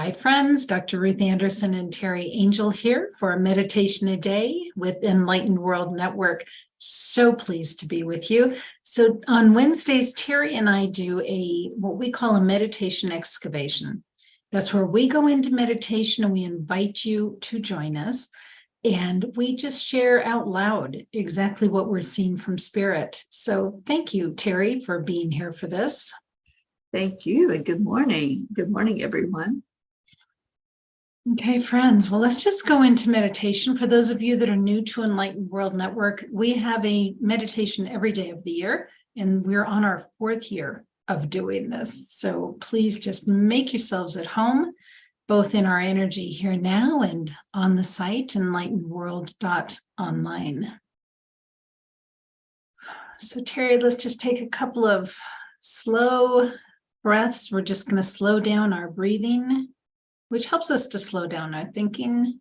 Hi, friends. Dr. Ruth Anderson and Teri Angel here for a meditation a day with Enlightened World Network. So pleased to be with you. So on Wednesdays, Teri and I do what we call a meditation excavation. That's where we go into meditation and we invite you to join us. And we just share out loud exactly what we're seeing from Spirit. So thank you, Teri, for being here for this. Thank you, and good morning. Good morning, everyone. Okay, friends, well, let's just go into meditation. For those of you that are new to Enlightened World Network, we have a meditation every day of the year, and we're on our 4th year of doing this. So please just make yourselves at home, both in our energy here now and on the site, enlightenedworld.online. So Teri, let's just take a couple of slow breaths. We're just going to slow down our breathing, which helps us to slow down our thinking.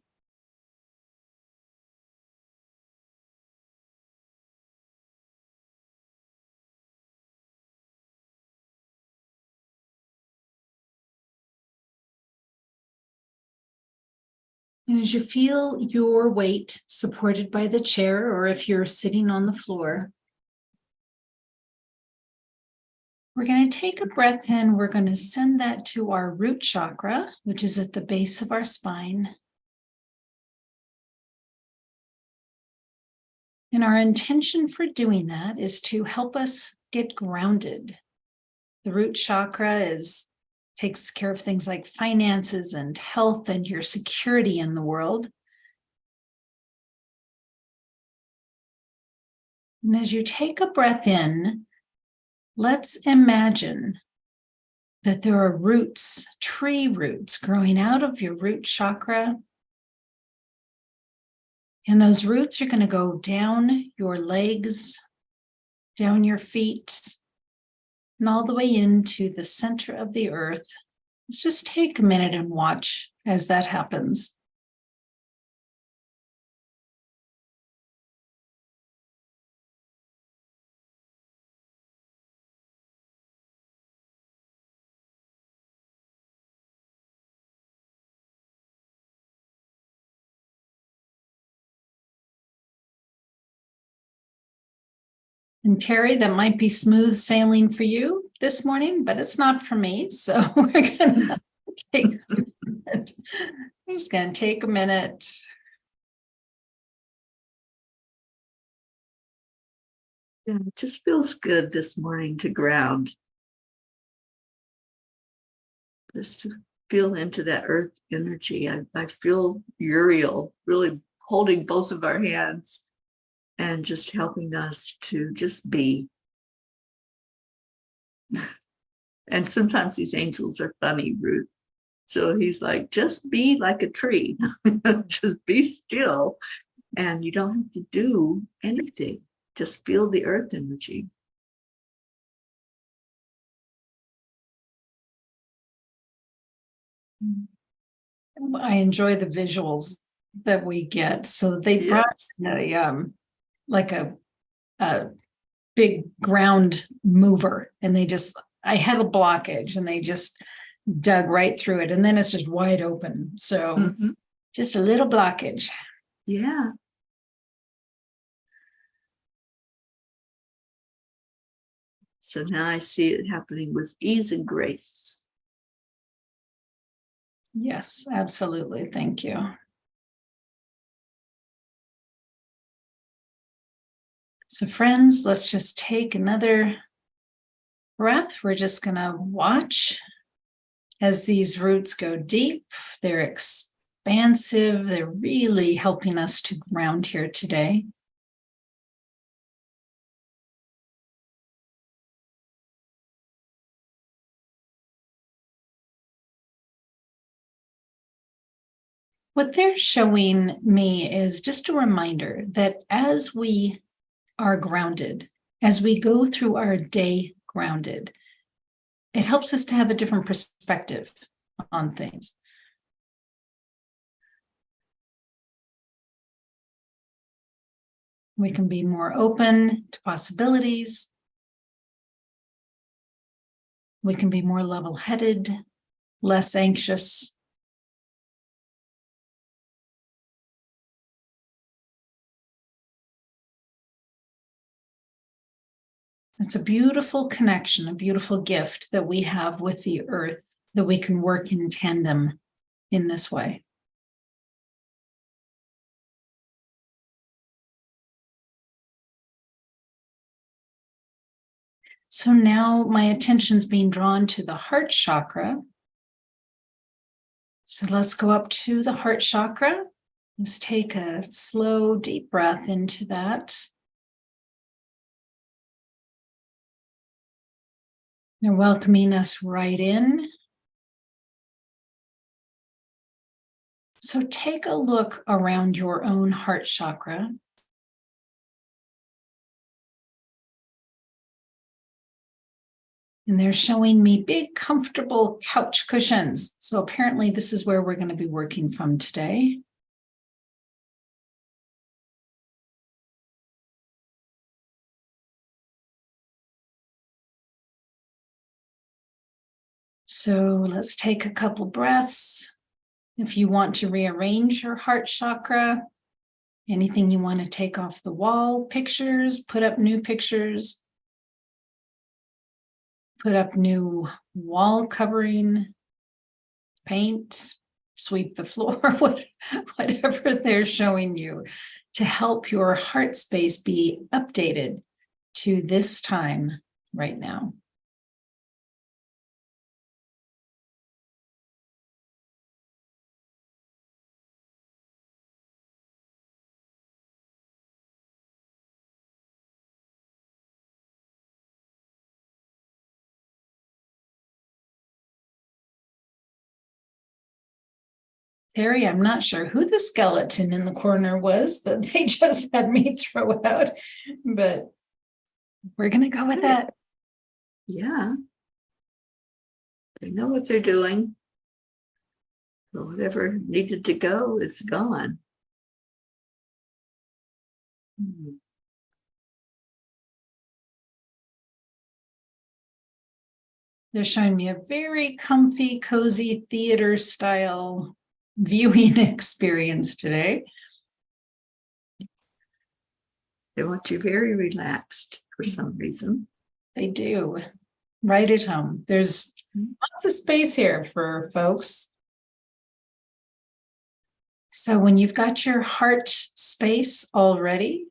And as you feel your weight supported by the chair, or if you're sitting on the floor, we're going to take a breath in. We're going to send that to our root chakra, which is at the base of our spine. And our intention for doing that is to help us get grounded. The root chakra takes care of things like finances and health and your security in the world. And as you take a breath in, let's imagine that there are roots, tree roots growing out of your root chakra. And those roots are going to go down your legs, down your feet, and all the way into the center of the earth. Let's just take a minute and watch as that happens. And Teri, that might be smooth sailing for you this morning, but it's not for me. So we're going to take a minute. I'm just going to take a minute. Yeah, it just feels good this morning to ground. Just to feel into that earth energy. I feel Uriel really holding both of our hands and just helping us to just be. And sometimes these angels are funny, Ruth. So he's like, just be like a tree. Just be still. And you don't have to do anything. Just feel the earth energy. I enjoy the visuals that we get. So they brought like a big ground mover, and I had a blockage and they just dug right through it, and then it's just wide open. So just a little blockage. Yeah. So now I see it happening with ease and grace. Yes, absolutely. Thank you. So friends, let's just take another breath. We're just going to watch as these roots go deep. They're expansive. They're really helping us to ground here today. What they're showing me is just a reminder that as we are grounded, as we go through our day grounded, it helps us to have a different perspective on things. We can be more open to possibilities. We can be more level-headed, less anxious, It's a beautiful connection, a beautiful gift that we have with the earth, that we can work in tandem in this way. So now my attention's being drawn to the heart chakra. So let's go up to the heart chakra. Let's take a slow, deep breath into that. They're welcoming us right in. So take a look around your own heart chakra. And they're showing me big, comfortable couch cushions. So apparently this is where we're going to be working from today. So let's take a couple breaths. If you want to rearrange your heart chakra, anything you want to take off the wall, pictures, put up new pictures, put up new wall covering, paint, sweep the floor, whatever they're showing you to help your heart space be updated to this time right now. Teri, I'm not sure who the skeleton in the corner was that they just had me throw out, but we're going to go with that. Yeah. They know what they're doing. So whatever needed to go is gone. They're showing me a very comfy, cozy theater style viewing experience today. They want you very relaxed for some reason. They do. Right at home. There's lots of space here for folks. So when you've got your heart space already,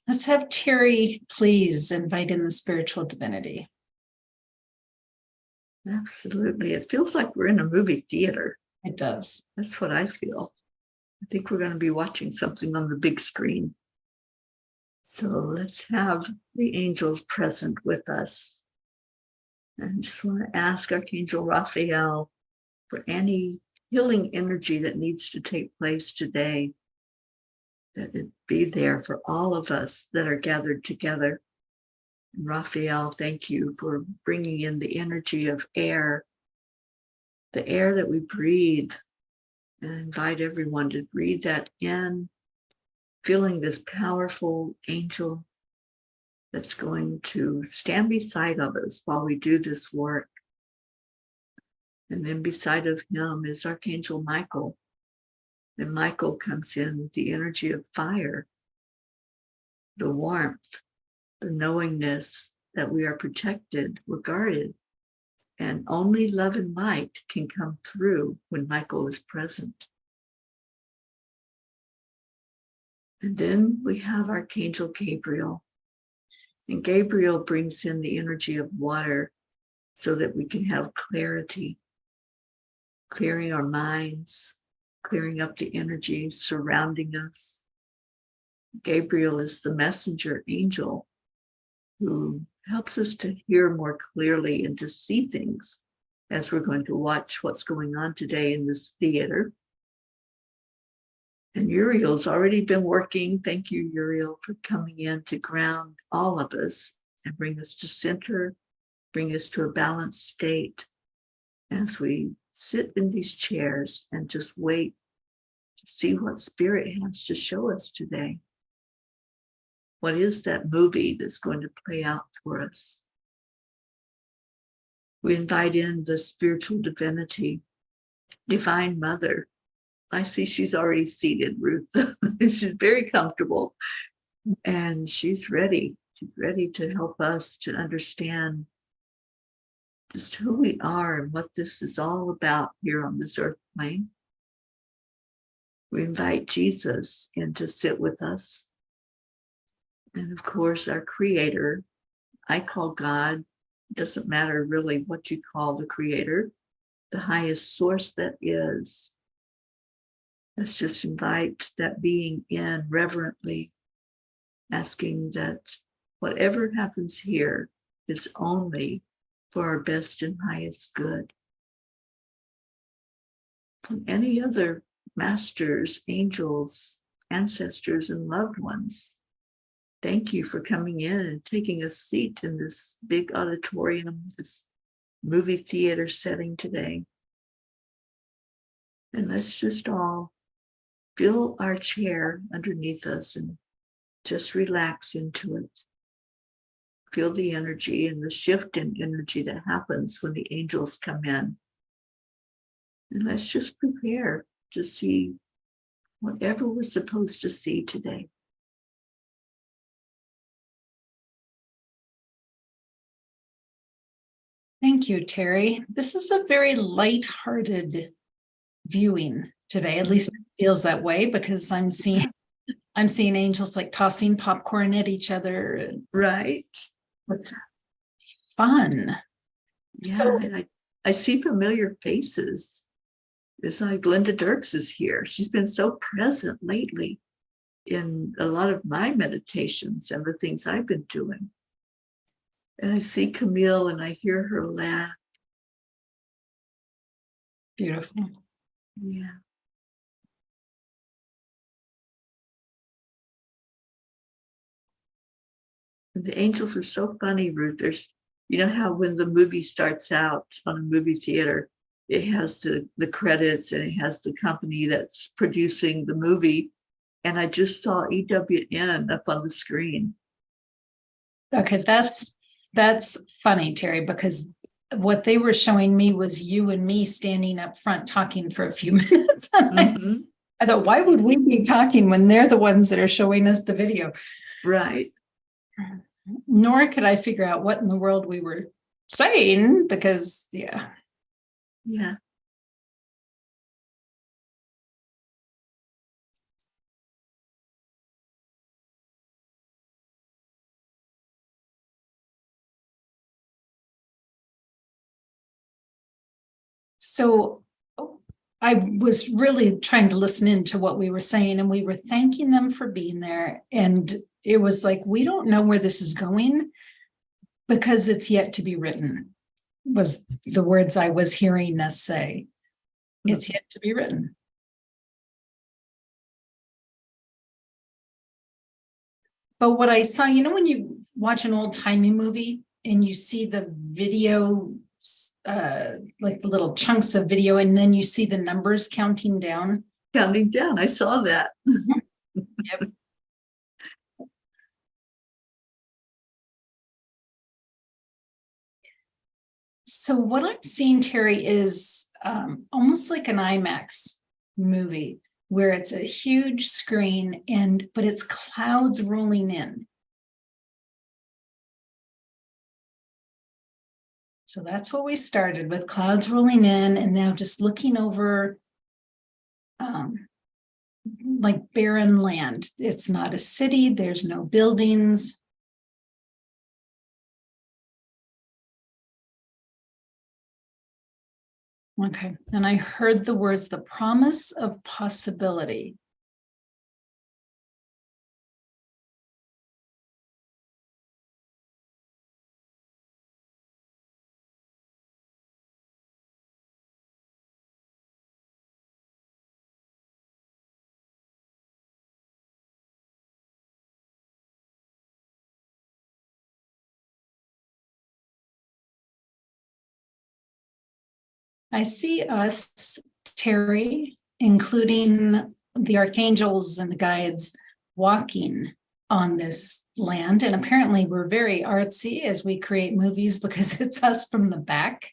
let's have Teri please invite in the spiritual divinity. Absolutely. It feels like we're in a movie theater. It does. That's what I feel. I think we're going to be watching something on the big screen. So let's have the angels present with us. And I just want to ask Archangel Raphael for any healing energy that needs to take place today, that it be there for all of us that are gathered together. And Raphael, thank you for bringing in the energy of air, the air that we breathe, and I invite everyone to breathe that in, feeling this powerful angel that's going to stand beside of us while we do this work. And then beside of him is Archangel Michael. And Michael comes in with the energy of fire, the warmth, the knowingness that we are protected, we're guarded, and only love and light can come through when Michael is present. And then we have Archangel Gabriel. And Gabriel brings in the energy of water so that we can have clarity, clearing our minds, clearing up the energy surrounding us. Gabriel is the messenger angel who helps us to hear more clearly and to see things as we're going to watch what's going on today in this theater. And Uriel's already been working. Thank you, Uriel, for coming in to ground all of us and bring us to center, bring us to a balanced state as we sit in these chairs and just wait to see what Spirit has to show us today. What is that movie that's going to play out for us? We invite in the spiritual divinity, Divine Mother. I see she's already seated, Ruth. She's very comfortable and she's ready She's ready to help us to understand just who we are and what this is all about here on this earth plane. We invite Jesus in to sit with us. And of course, our creator, I call God, doesn't matter really what you call the creator, the highest source that is. Let's just invite that being in reverently, asking that whatever happens here is only for our best and highest good. And any other masters, angels, ancestors, and loved ones, thank you for coming in and taking a seat in this big auditorium, this movie theater setting today. And let's just all feel our chair underneath us and just relax into it. Feel the energy and the shift in energy that happens when the angels come in. And let's just prepare to see whatever we're supposed to see today. Thank you, Teri. This is a very lighthearted viewing today. At least it feels that way because I'm seeing angels like tossing popcorn at each other. Right. It's fun. Yeah, So, and I see familiar faces. It's like Linda Dirks is here. She's been so present lately in a lot of my meditations and the things I've been doing. And I see Camille and I hear her laugh. beautiful. Yeah. And the angels are so funny, Ruth. There's, you know how when the movie starts out on a movie theater, it has the credits and it has the company that's producing the movie. And I just saw EWN up on the screen. Okay, that's funny, Teri, because what they were showing me was you and me standing up front talking for a few minutes. Mm-hmm. I thought, why would we be talking when they're the ones that are showing us the video? Right. Nor could I figure out what in the world we were saying because, yeah. Yeah. So I was really trying to listen into what we were saying, and we were thanking them for being there. And it was like, we don't know where this is going because it's yet to be written, was the words I was hearing us say. It's yet to be written. But what I saw, you know, when you watch an old timey movie and you see the video, like the little chunks of video, and then you see the numbers counting down. Counting down. I saw that. Yep. So what I'm seeing, Teri, is almost like an IMAX movie where it's a huge screen but it's clouds rolling in. So that's what we started with, clouds rolling in, and now just looking over like barren land. It's not a city, there's no buildings. Okay, and I heard the words, the promise of possibility. I see us, Teri, including the archangels and the guides, walking on this land. And apparently we're very artsy as we create movies because it's us from the back.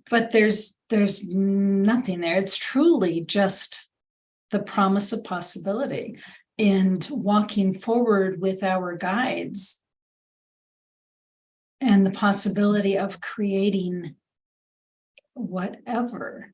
But there's nothing there. It's truly just the promise of possibility. and walking forward with our guides and the possibility of creating whatever.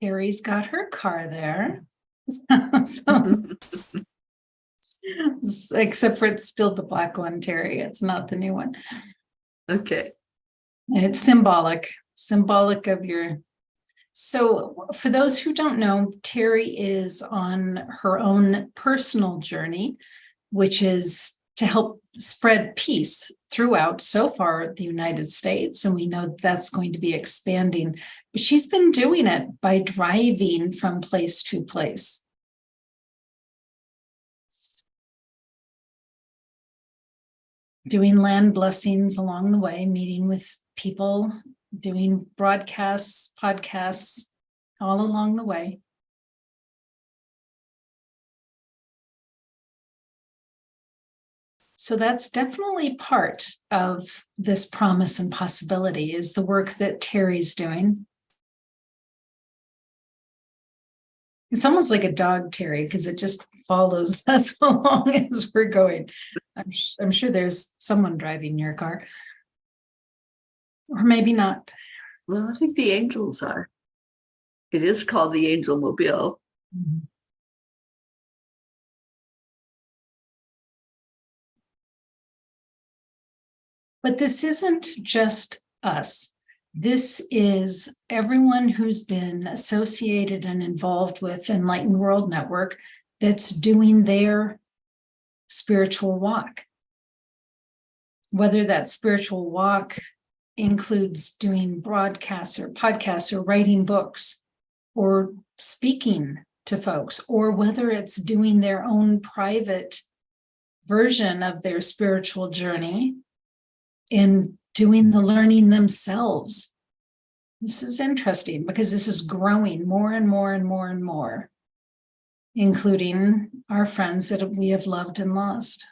Teri's got her car there. Except for it's still the black one, Teri. It's not the new one. Okay. It's symbolic of your. So for those who don't know, Teri is on her own personal journey, which is to help spread peace throughout, so far, the United States. And we know that's going to be expanding. But she's been doing it by driving from place to place. Doing land blessings along the way, meeting with people, doing broadcasts, podcasts, all along the way. So that's definitely part of this promise and possibility, is the work that Teri's doing. It's almost like a dog, Teri, because it just follows us along as we're going. I'm sure there's someone driving your car. Or maybe not. Well, I think the angels are. It is called the Angel Mobile. Mm-hmm. But this isn't just us. This is everyone who's been associated and involved with Enlightened World Network that's doing their spiritual walk. Whether that spiritual walk includes doing broadcasts or podcasts or writing books or speaking to folks, or whether it's doing their own private version of their spiritual journey in doing the learning themselves. This is interesting because this is growing more and more and more and more, including our friends that we have loved and lost.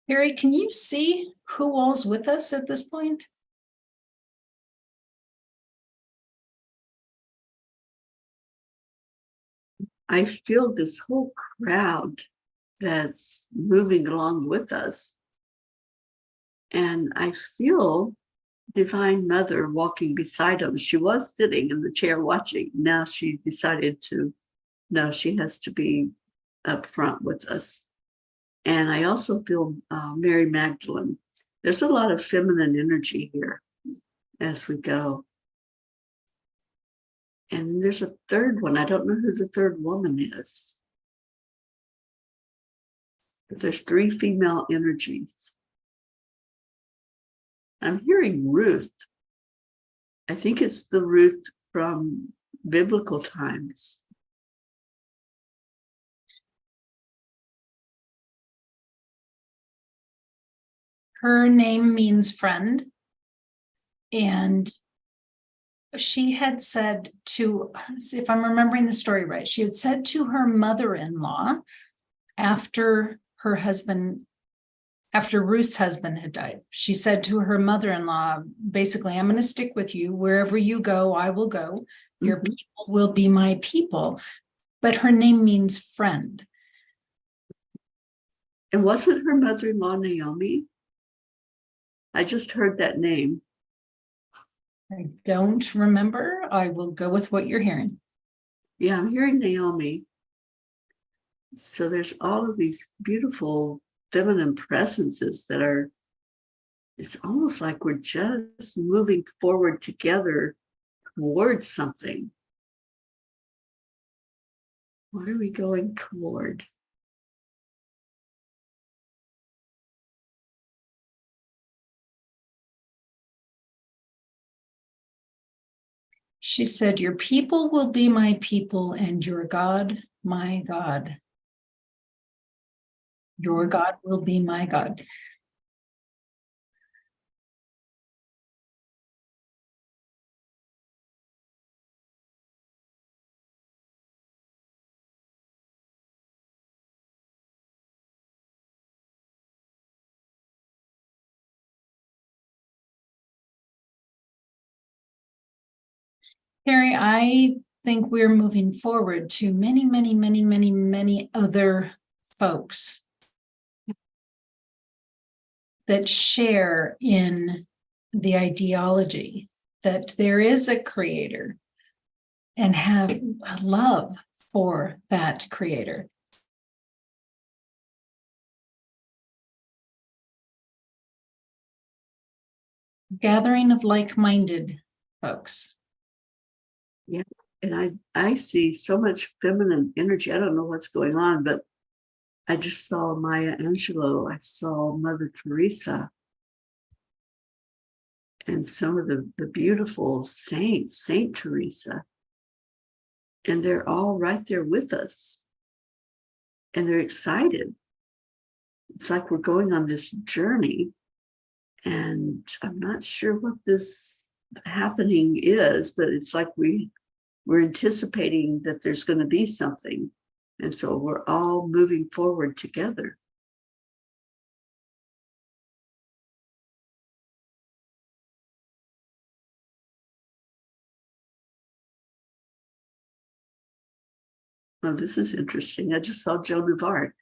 Teri, can you see who all's with us at this point? I feel this whole crowd that's moving along with us. And I feel Divine Mother walking beside them. She was sitting in the chair watching. Now she decided no, she has to be up front with us. And I also feel Mary Magdalene. There's a lot of feminine energy here as we go. And there's a third one. I don't know who the third woman is. But there's three female energies. I'm hearing Ruth. I think it's the Ruth from biblical times. Her name means friend. And she had said to, if I'm remembering the story right, she had said to her mother-in-law after Ruth's husband had died, she said to her mother-in-law, basically, I'm going to stick with you. Wherever you go, I will go. Your people will be my people. But her name means friend. And wasn't her mother-in-law Naomi? I just heard that name. I don't remember. I will go with what you're hearing. Yeah, I'm hearing Naomi. So there's all of these beautiful feminine presences that are, it's almost like we're just moving forward together towards something. What are we going toward? She said, your people will be my people and your God, my God. Your God will be my God. Teri, I think we're moving forward to many, many, many, many, many other folks that share in the ideology that there is a creator and have a love for that creator. Gathering of like-minded folks. Yeah. And I see so much feminine energy. I don't know what's going on, but I just saw Maya Angelou. I saw Mother Teresa and some of the beautiful saints, Saint Teresa. And they're all right there with us. And they're excited. It's like we're going on this journey. And I'm not sure what this happening is, but it's like we're anticipating that there's going to be something. And so we're all moving forward together. Oh, this is interesting. I just saw Joan of Arc.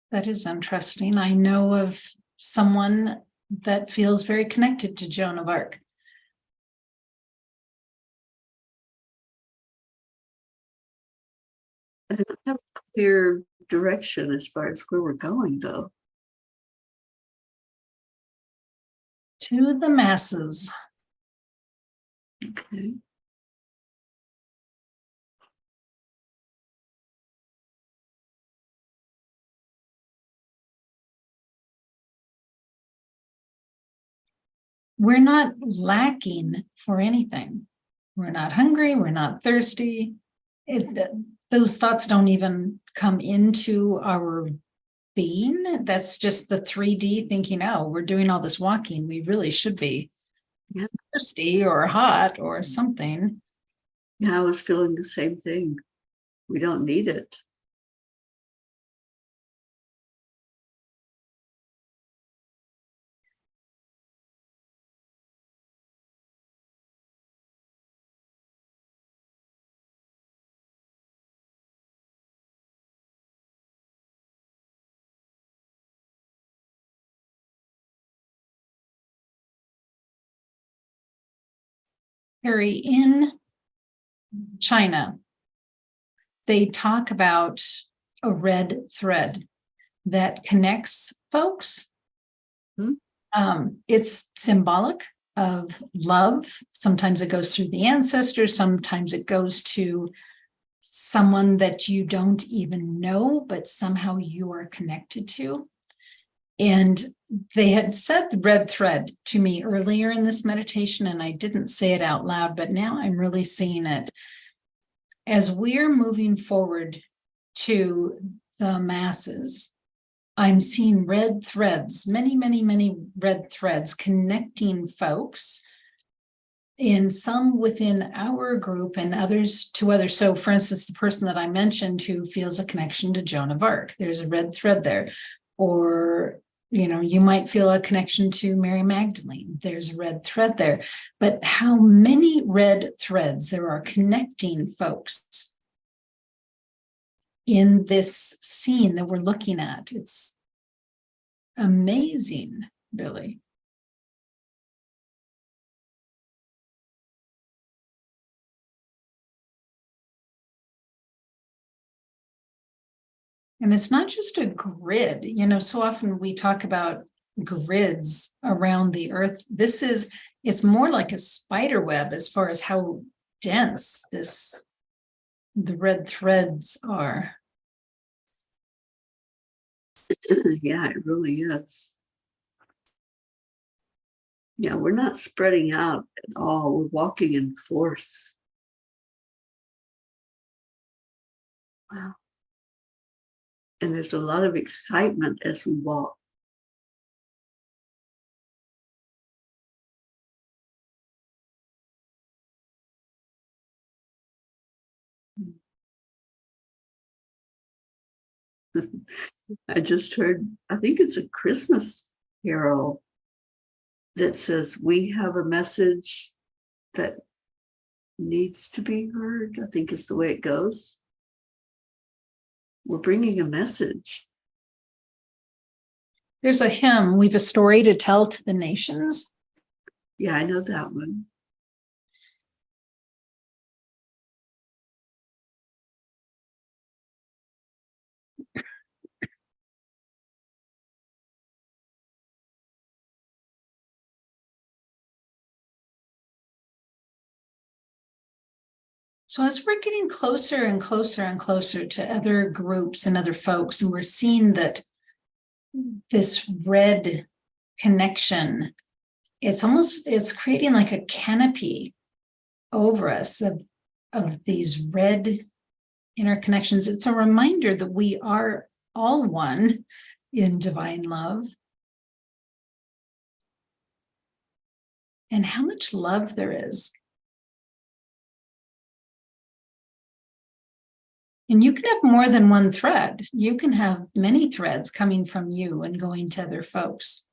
That is interesting. I know of someone that feels very connected to Joan of Arc. I don't have a clear direction as far as where we're going, though. To the masses. Okay. We're not lacking for anything. We're not hungry. We're not thirsty. Those thoughts don't even come into our being. That's just the 3D thinking, oh, we're doing all this walking. We really should be thirsty or hot or something. Yeah, I was feeling the same thing. We don't need it. Harry, in China, they talk about a red thread that connects folks. Hmm? It's symbolic of love. Sometimes it goes through the ancestors. Sometimes it goes to someone that you don't even know, but somehow you are connected to. And they had said the red thread to me earlier in this meditation, and I didn't say it out loud, but now I'm really seeing it. As we're moving forward to the masses, I'm seeing red threads, many, many, many red threads connecting folks, in some within our group and others to others. So for instance, the person that I mentioned who feels a connection to Joan of Arc, there's a red thread there. Or, you might feel a connection to Mary Magdalene. There's a red thread there. But how many red threads there are connecting folks in this scene that we're looking at. It's amazing, really. And it's not just a grid, so often we talk about grids around the earth. It's more like a spider web as far as how dense the red threads are. Yeah, it really is. Yeah, we're not spreading out at all. We're walking in force. Wow. And there's a lot of excitement as we walk. I just heard, I think it's a Christmas carol that says, we have a message that needs to be heard, I think is the way it goes. We're bringing a message. There's a hymn, we've a story to tell to the nations. Yeah, I know that one. So as we're getting closer and closer and closer to other groups and other folks, and we're seeing that this red connection, it's creating like a canopy over us of these red interconnections. It's a reminder that we are all one in divine love. And how much love there is. And you can have more than one thread. You can have many threads coming from you and going to other folks.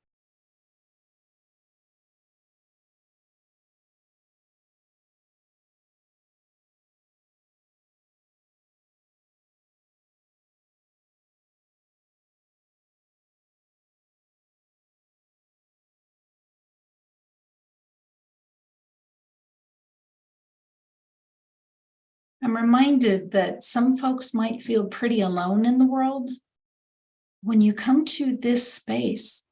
I'm reminded that some folks might feel pretty alone in the world. When you come to this space,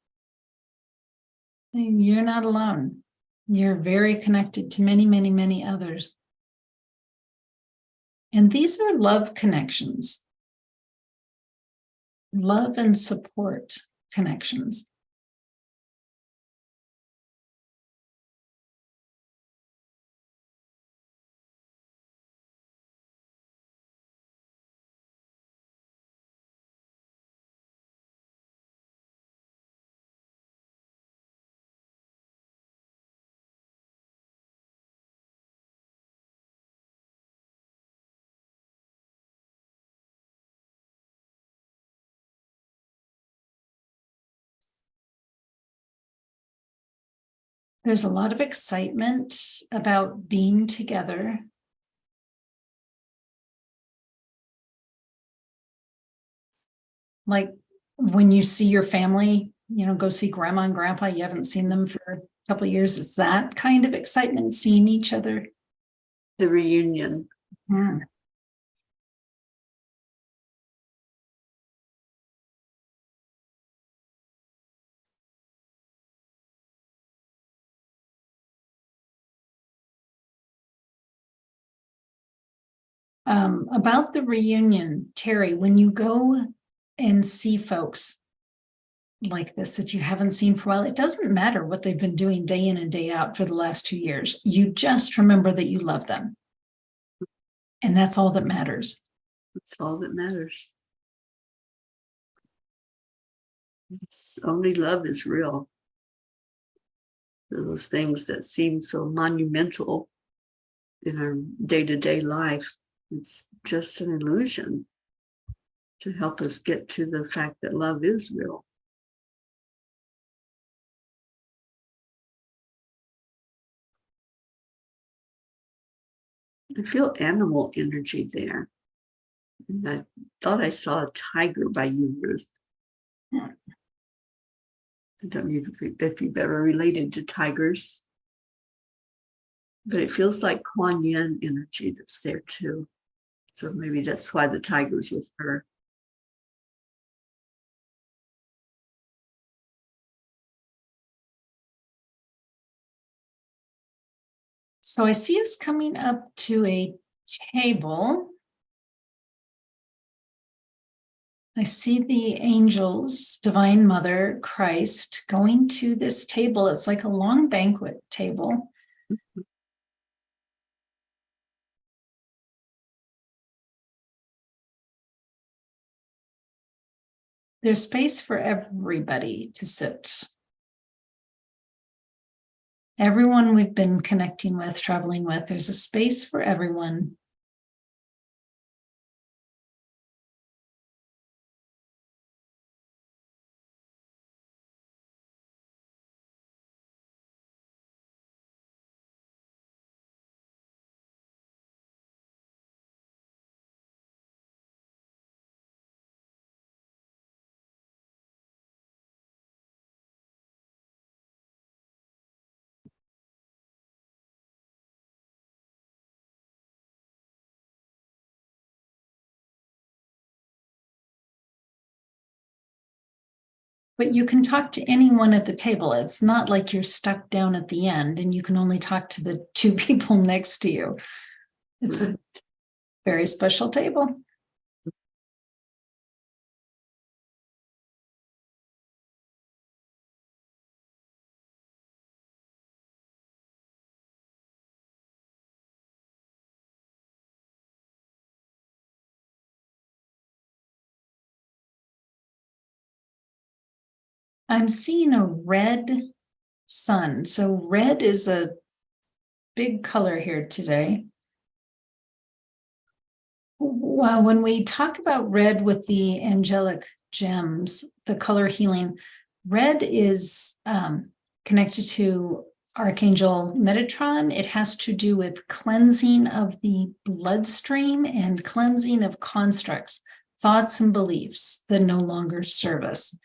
you're not alone. You're very connected to many, many, many others. And these are love connections, love and support connections. There's a lot of excitement about being together. Like when you see your family, go see grandma and grandpa, you haven't seen them for a couple of years. It's that kind of excitement, seeing each other. The reunion. Hmm. About the reunion, Teri, when you go and see folks like this that you haven't seen for a while, it doesn't matter what they've been doing day in and day out for the last 2 years. You just remember that you love them. And that's all that matters. That's all that matters. Only love is real. Those things that seem so monumental in our day-to-day life, it's just an illusion to help us get to the fact that love is real. I feel animal energy there. And I thought I saw a tiger by you, Ruth. I don't know if you've ever related to tigers, but it feels like Kuan Yin energy that's there too. So maybe that's why the tiger's with her. So I see us coming up to a table. I see the angels, Divine Mother, Christ, going to this table. It's like a long banquet table. There's space for everybody to sit. Everyone we've been connecting with, traveling with, there's a space for everyone. But you can talk to anyone at the table. It's not like you're stuck down at the end and you can only talk to the two people next to you. It's a very special table. I'm seeing a red sun. So red is a big color here today. Well, when we talk about red with the angelic gems, the color healing, red is connected to Archangel Metatron. It has to do with cleansing of the bloodstream and cleansing of constructs, thoughts and beliefs that no longer serve us.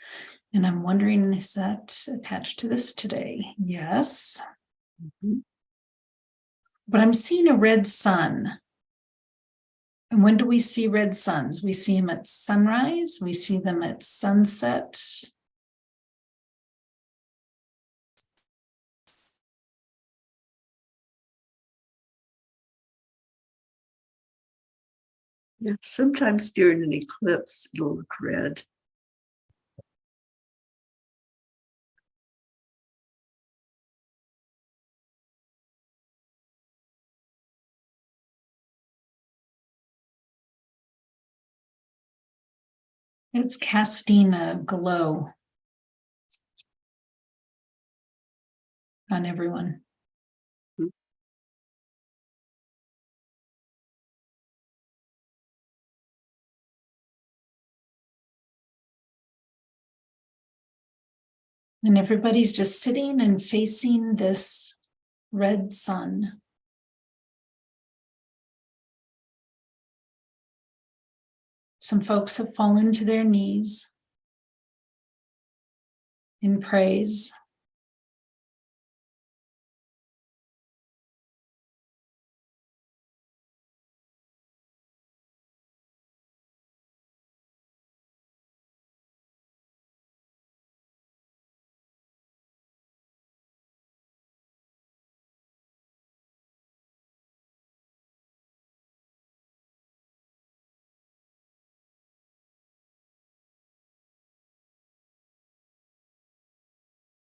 And I'm wondering, is that attached to this today? Yes. But I'm seeing a red sun. And when do we see red suns? We see them at sunrise. We see them at sunset. Yeah, sometimes during an eclipse, it'll look red. It's casting a glow on everyone. And everybody's just sitting and facing this red sun. Some folks have fallen to their knees in praise.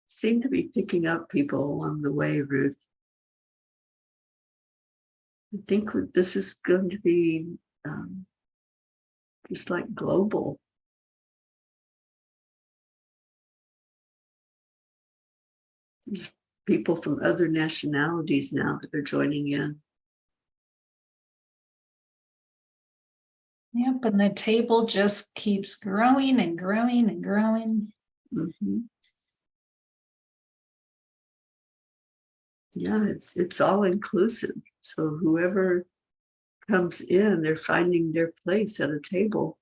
Seem to be picking up people along the way, Ruth. I think this is going to be just like global. There's people from other nationalities now that are joining in. Yep, and the table just keeps growing and growing and growing. Mm-hmm. Yeah, it's all inclusive. So whoever comes in, they're finding their place at a table.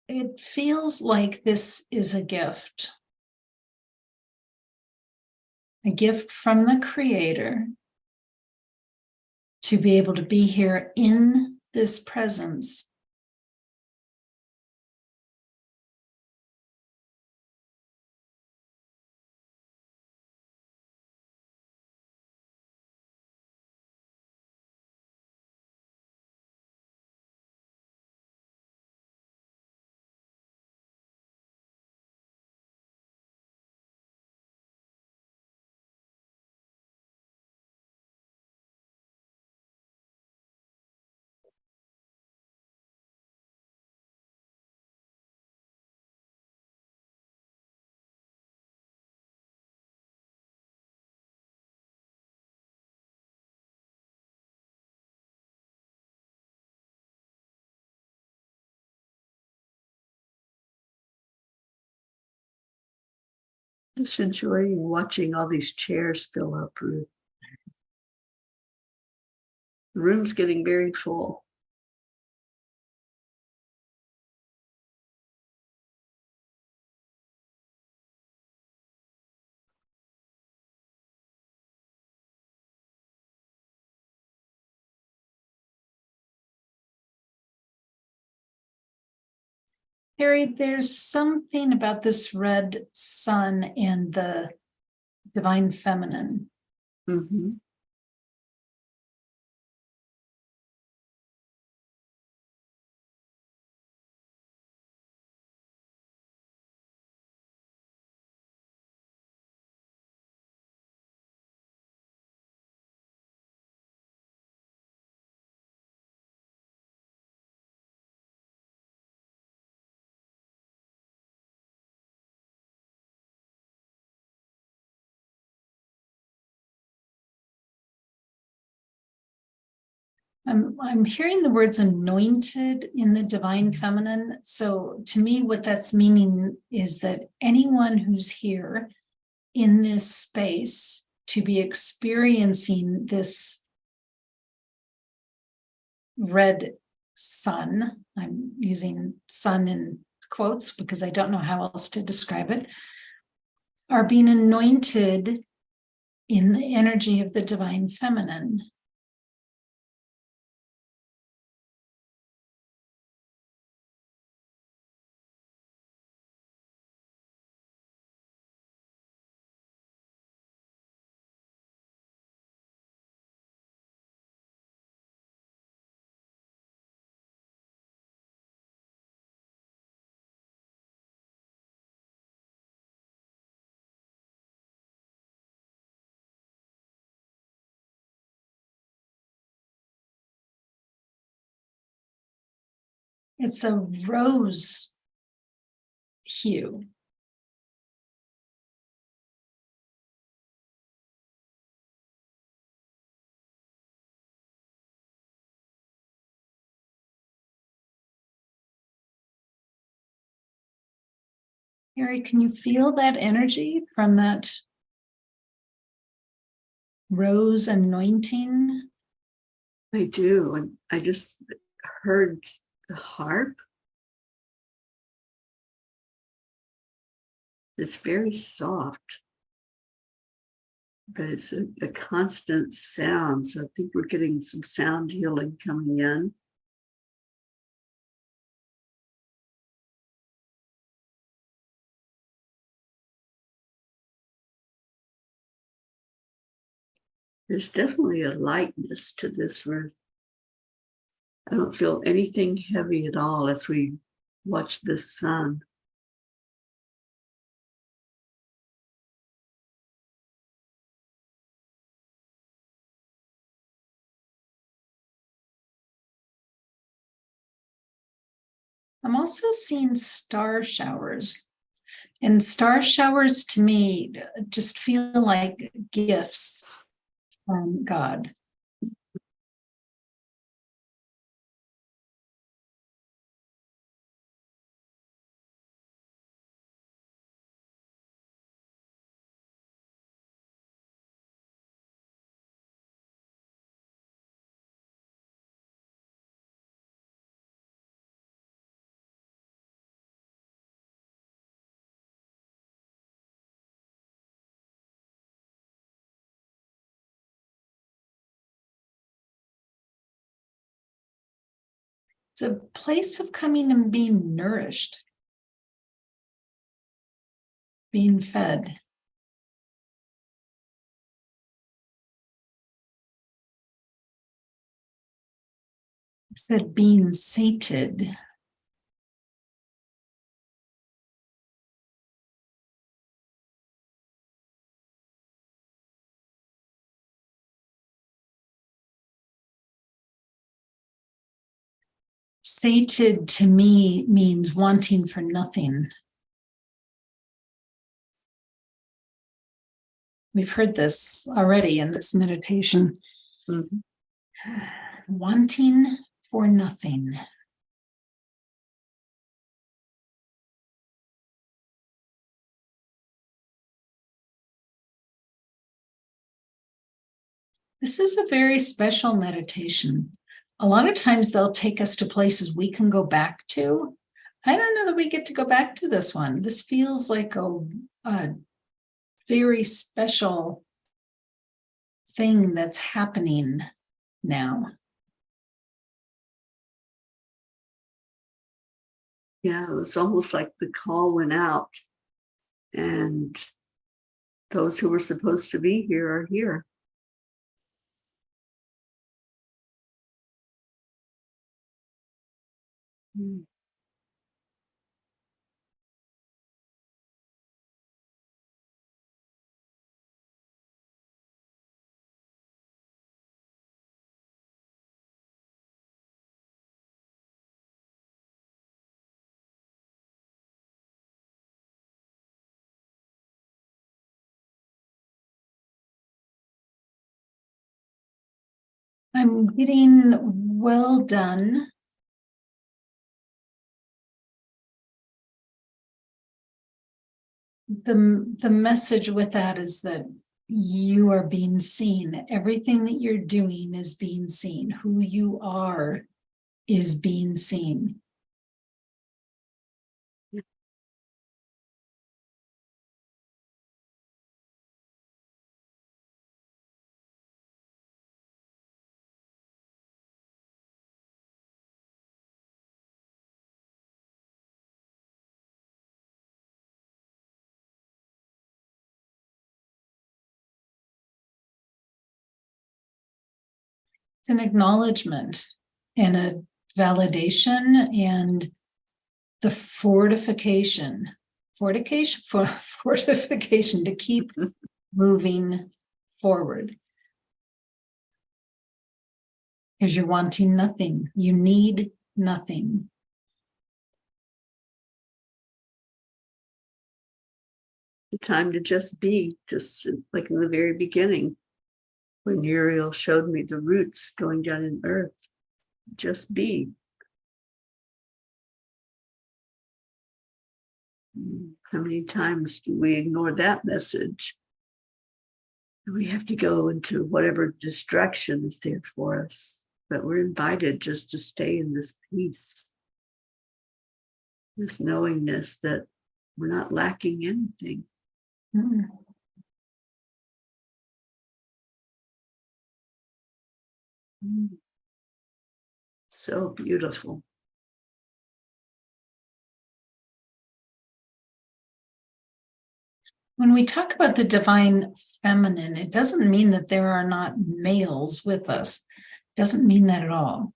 It feels like this is a gift from the Creator to be able to be here in this presence. Just enjoying watching all these chairs fill up, Ruth. The room's getting very full. Teri, there's something about this red sun and the divine feminine. Mm-hmm. I'm hearing the words anointed in the divine feminine. So to me, what that's meaning is that anyone who's here in this space to be experiencing this red sun, I'm using sun in quotes because I don't know how else to describe it, are being anointed in the energy of the divine feminine. It's a rose hue. Harry, can you feel that energy from that rose anointing? I do. And I just heard the harp. It's very soft, but it's a constant sound. So I think we're getting some sound healing coming in. There's definitely a lightness to this, Ruth. I don't feel anything heavy at all as we watch this sun. I'm also seeing star showers. And star showers to me just feel like gifts from God. It's a place of coming and being nourished, being fed. I said being sated. Sated to me means wanting for nothing. We've heard this already in this meditation. Mhm. Wanting for nothing. This is a very special meditation. A lot of times they'll take us to places we can go back to. I don't know that we get to go back to this one. This feels like a very special thing that's happening now. Yeah, it was almost like the call went out, and those who were supposed to be here are here. Mm. I'm getting well done. The message with that is that you are being seen. Everything that you're doing is being seen. Who you are is being seen. It's an acknowledgement and a validation and the fortification to keep moving forward. Because you're wanting nothing. You need nothing. The time to just be, just like in the very beginning, when Uriel showed me the roots going down in earth. Just be. How many times do we ignore that message? We have to go into whatever distraction is there for us, but we're invited just to stay in this peace, this knowingness that we're not lacking anything. Mm. So beautiful. When we talk about the divine feminine, it doesn't mean that there are not males with us. It doesn't mean that at all.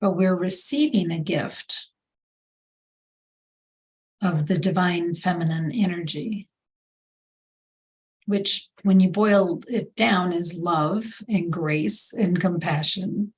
But we're receiving a gift of the divine feminine energy, which, when you boil it down, is love and grace and compassion.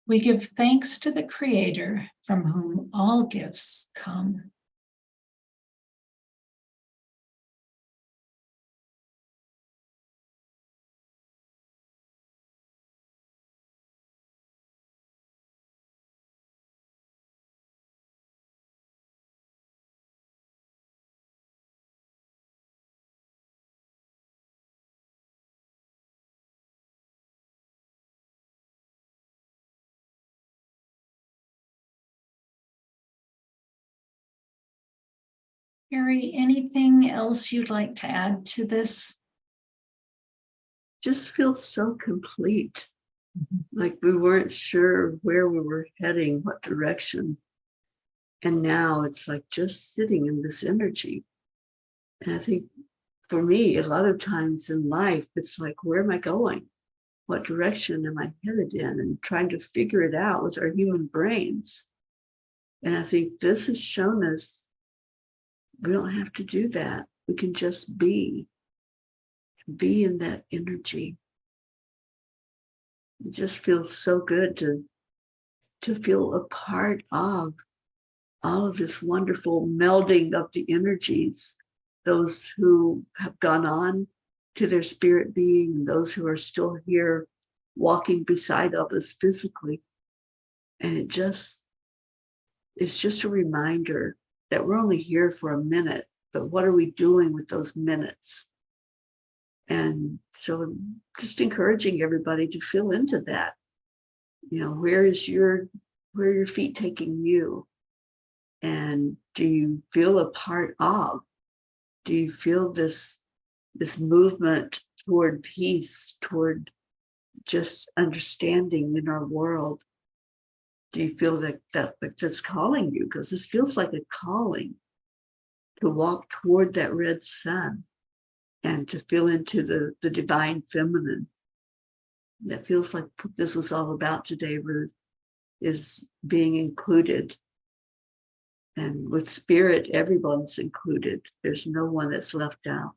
We give thanks to the Creator from whom all gifts come. Teri, anything else you'd like to add to this? Just feels so complete. Like we weren't sure where we were heading, what direction. And now it's like just sitting in this energy. And I think for me, a lot of times in life, it's like, where am I going? What direction am I headed in? And trying to figure it out with our human brains. And I think this has shown us we don't have to do that. We can just be in that energy. It just feels so good to feel a part of all of this wonderful melding of the energies, those who have gone on to their spirit being, and those who are still here walking beside of us physically. And it's just a reminder that we're only here for a minute, but what are we doing with those minutes? And so I'm just encouraging everybody to feel into that. You know, where are your feet taking you? And do you feel a part of? Do you feel this movement toward peace, toward just understanding in our world? Do you feel that's calling you? Because this feels like a calling to walk toward that red sun and to feel into the divine feminine. That feels like what this was all about today, Ruth, is being included. And with spirit, everyone's included. There's no one that's left out.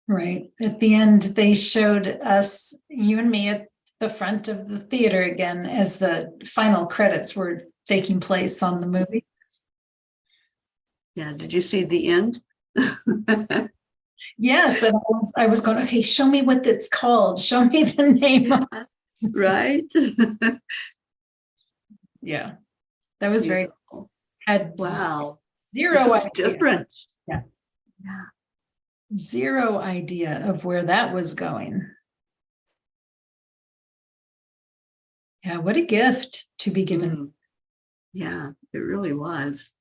Right. At the end, they showed us, you and me, at the front of the theater again as the final credits were taking place on the movie. Yeah, did you see the end? Yes, and I was going, okay, show me what it's called. Show me the name. Right? Yeah, that was very cool. Had wow. Zero idea. Different. Yeah. Zero idea of where that was going. Yeah, what a gift to be given. Yeah, it really was.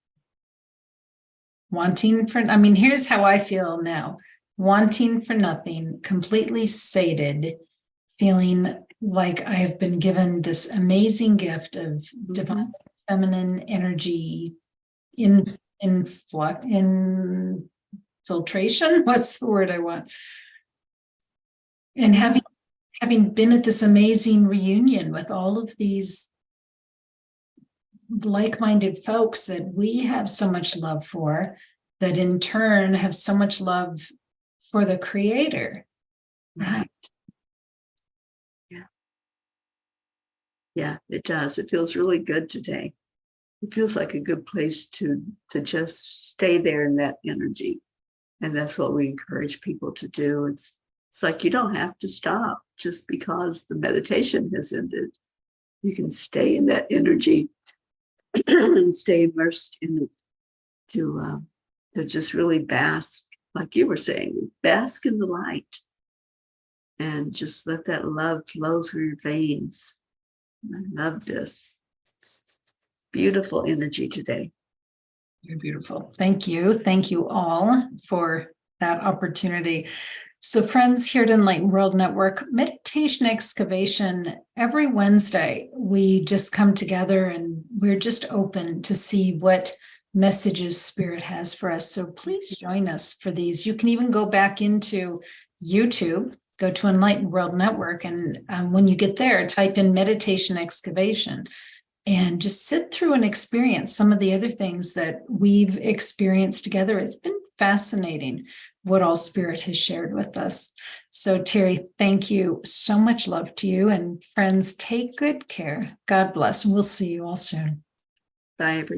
Wanting for, here's how I feel now. Wanting for nothing, completely sated, feeling like I have been given this amazing gift of divine feminine energy infiltration. What's the word I want? And having been at this amazing reunion with all of these like-minded folks that we have so much love for, that in turn have so much love for the Creator. Right. Yeah, it does. It feels really good today. It feels like a good place to just stay there in that energy. And that's what we encourage people to do. It's like you don't have to stop just because the meditation has ended. You can stay in that energy and stay immersed in it to just really bask, like you were saying, bask in the light and just let that love flow through your veins. I love this. Beautiful energy today. You're beautiful. Thank you. Thank you all for that opportunity. So friends here at Enlightened World Network, Meditation Excavation, every Wednesday, we just come together and we're just open to see what messages Spirit has for us. So please join us for these. You can even go back into YouTube, go to Enlightened World Network, and when you get there, type in Meditation Excavation and just sit through and experience some of the other things that we've experienced together. It's been fascinating. what all Spirit has shared with us. So, Teri, thank you. So much love to you. And friends, take good care. God bless. We'll see you all soon. Bye, everyone.